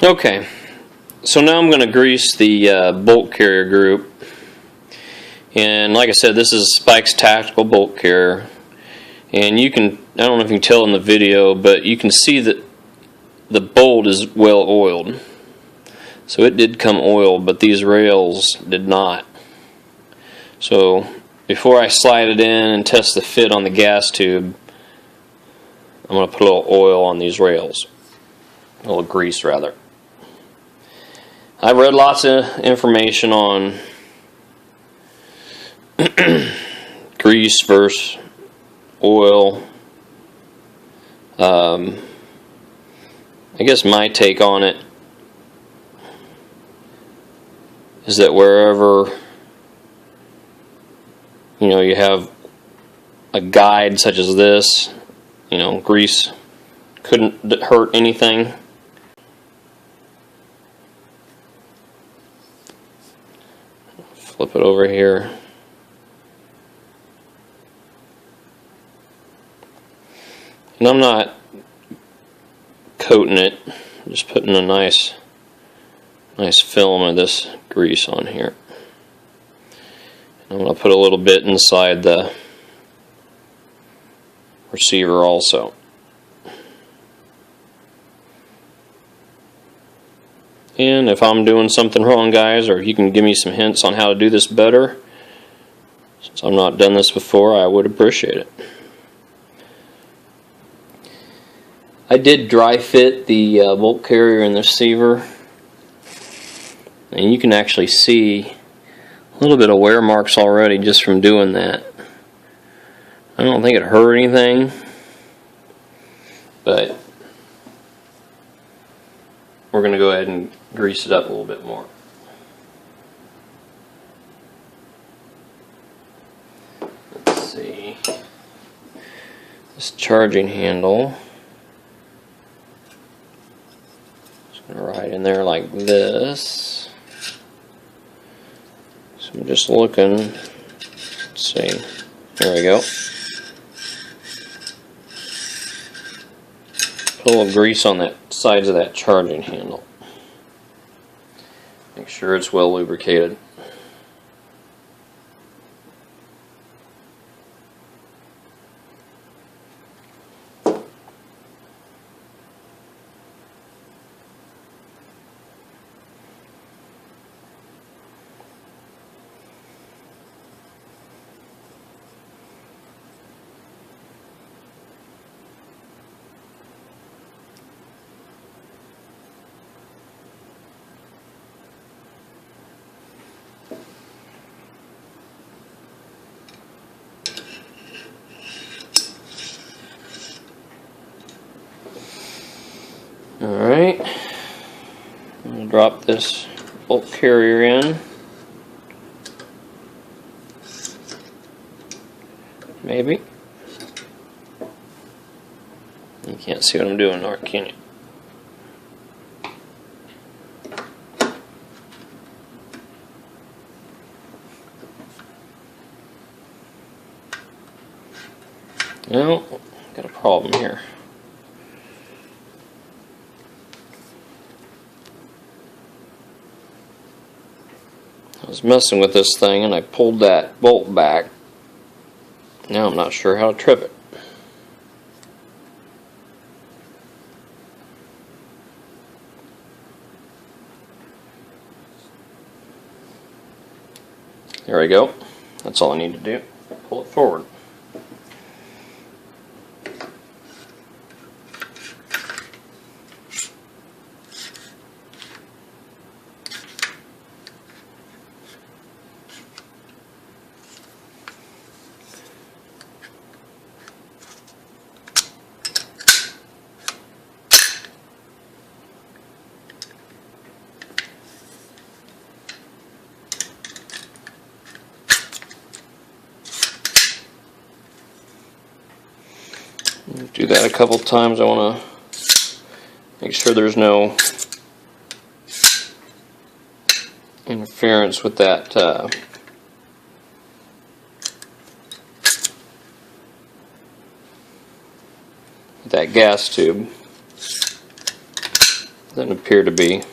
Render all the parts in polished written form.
Okay, so now I'm going to grease the bolt carrier group. And like I said, this is Spike's tactical bolt carrier. And you can, I don't know if you can tell in the video, but you can see that the bolt is well oiled. So it did come oiled, but these rails did not. So before I slide it in and test the fit on the gas tube, I'm going to put a little oil on these rails. A little grease, rather. I've read lots of information on grease versus oil. I guess my take on it is that wherever you have a guide such as this, grease couldn't hurt anything. Flip it over here. And I'm not coating it, I'm just putting a nice film of this grease on here. I'm going to put a little bit inside the receiver also. And if I'm doing something wrong, guys, or you can give me some hints on how to do this better, since I've not done this before, I would appreciate it. I did dry fit the bolt carrier and the receiver, and you can actually see a little bit of wear marks already just from doing that. I don't think it hurt anything, but we're going to go ahead and grease it up a little bit more. Let's see. This charging handle is going to ride in there like this. So I'm just looking. Let's see. There we go. Put a little grease on the sides of that charging handle. Make sure it's well lubricated. Alright, I'm going to drop this bolt carrier in. Maybe. You can't see what I'm doing, or can you? No, got a problem here. I was messing with this thing and I pulled that bolt back. Now I'm not sure how to trip it. There we go. That's all I need to do. Pull it forward. Do that a couple times. I want to make sure there's no interference with that gas tube. Doesn't appear to be.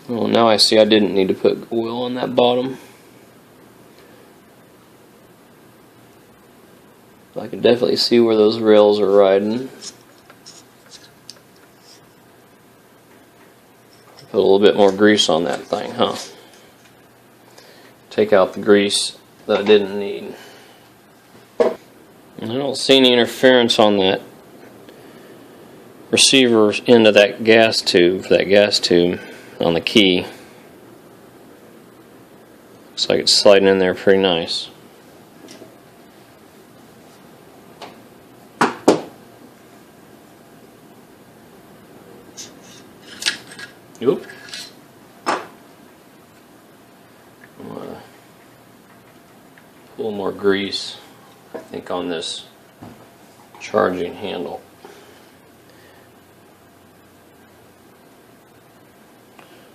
Well, now I see I didn't need to put oil on that bottom. I can definitely see where those rails are riding. Put a little bit more grease on that thing, huh? Take out the grease that I didn't need. And I don't see any interference on that receiver end of that gas tube, on the key. Looks like it's sliding in there pretty nice. Oop. I'm gonna pull more grease, I think, on this charging handle.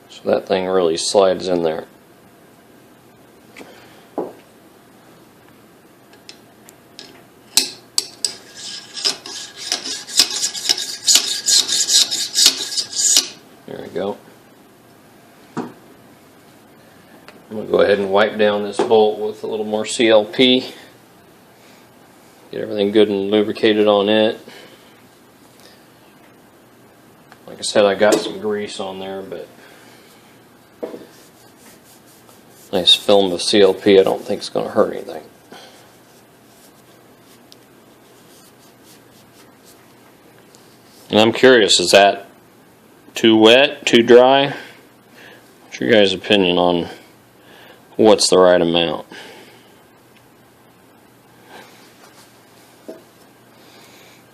So that thing really slides in there. There we go. I'm going to go ahead and wipe down this bolt with a little more CLP. Get everything good and lubricated on it. Like I said, I got some grease on there, but nice film of CLP, I don't think it's going to hurt anything. And I'm curious, is that too wet, too dry? What's your guys' opinion on what's the right amount?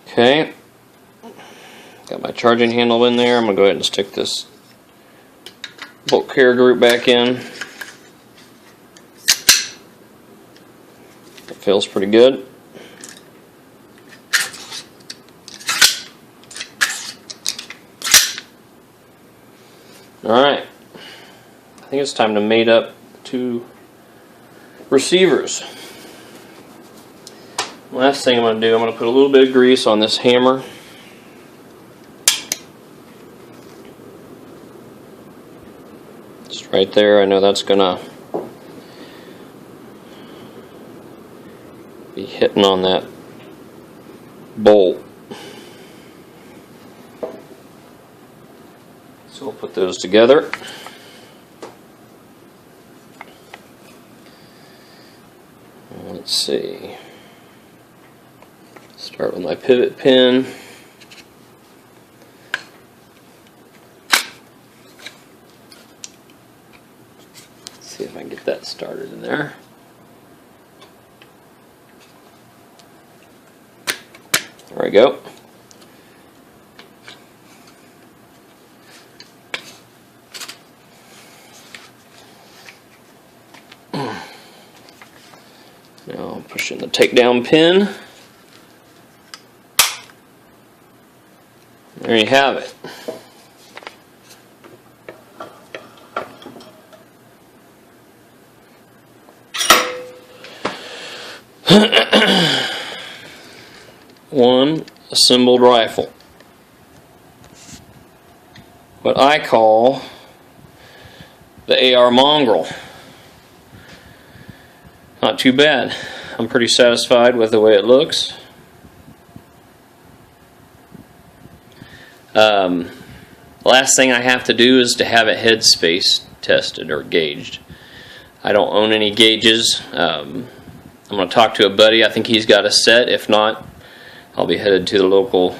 Okay, got my charging handle in there. I'm going to go ahead and stick this bolt carrier group back in. It feels pretty good. Alright, I think it's time to mate up two receivers. Last thing I'm going to do, I'm going to put a little bit of grease on this hammer. Just right there. I know that's going to be hitting on that bolt. So we'll put those together. Let's see. Start with my pivot pin. Let's see if I can get that started in there. There we go. Now I'm pushing the takedown pin. There you have it. One assembled rifle. What I call the AR mongrel. Not too bad. I'm pretty satisfied with the way it looks. Last thing I have to do is to have it headspace tested or gauged. I don't own any gauges. I'm going to talk to a buddy. I think he's got a set. If not, I'll be headed to the local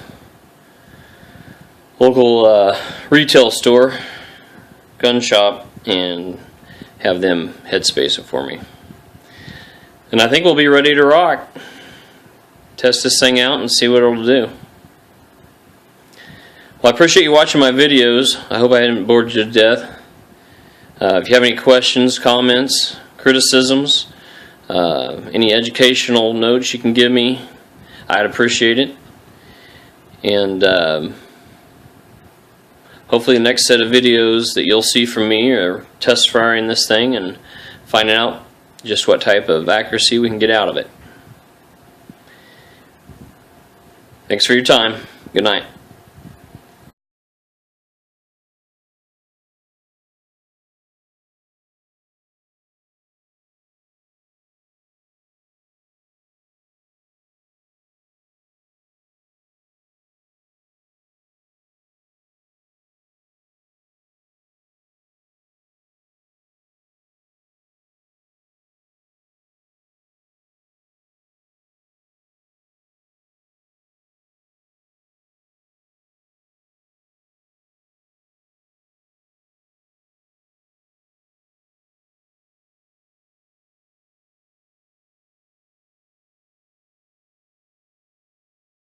retail store, gun shop, and have them headspace it for me. And I think we'll be ready to rock. Test this thing out and see what it'll do. Well, I appreciate you watching my videos. I hope I didn't bore you to death. If you have any questions, comments, criticisms, any educational notes you can give me, I'd appreciate it. And hopefully the next set of videos that you'll see from me are test firing this thing and finding out just what type of accuracy we can get out of it. Thanks for your time. Good night.